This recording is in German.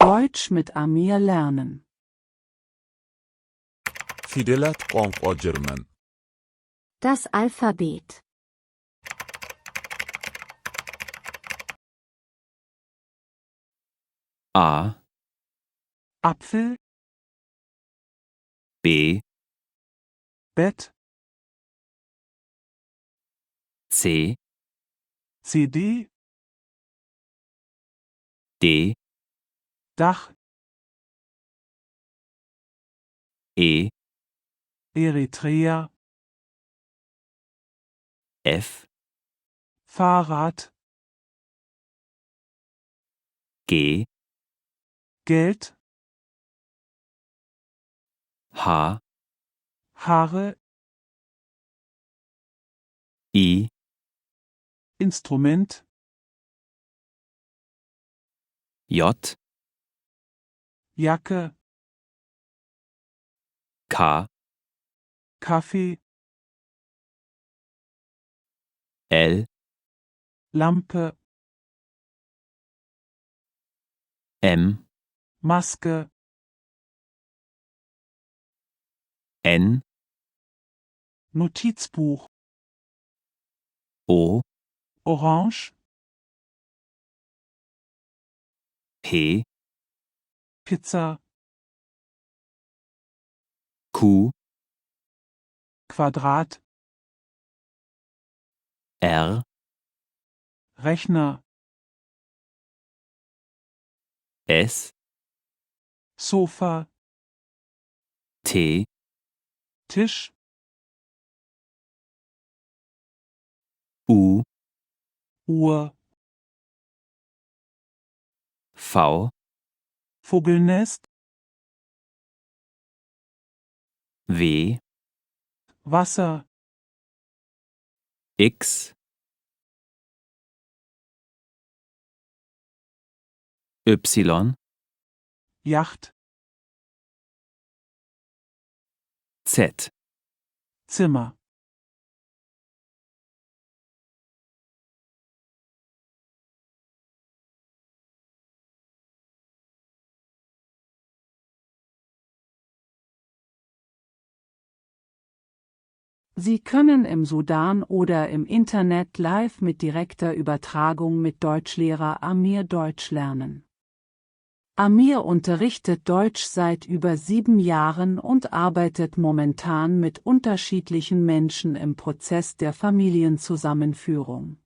Deutsch mit Amir lernen. ፊደላት ቋንቋ ጀርመን Das Alphabet. A, Apfel, B, Bett, C, CD, D, Dach, E, Eritrea, F, Fahrrad, G, Geld, H, Haare, I, Instrument, J, Jacke, K, Kaffee, L, Lampe, M, Maske, N, Notizbuch, O, Orange, P, Pizza, Q, Quadrat, R, Rechner, S, Sofa, T, Tisch, U, Uhr, V, Vogelnest, W, Wasser, X, Y, Yacht, Z. Zimmer. Sie können im Sudan oder im Internet live mit direkter Übertragung mit Deutschlehrer Amir Deutsch lernen. Amir unterrichtet Deutsch seit über 7 Jahren und arbeitet momentan mit unterschiedlichen Menschen im Prozess der Familienzusammenführung.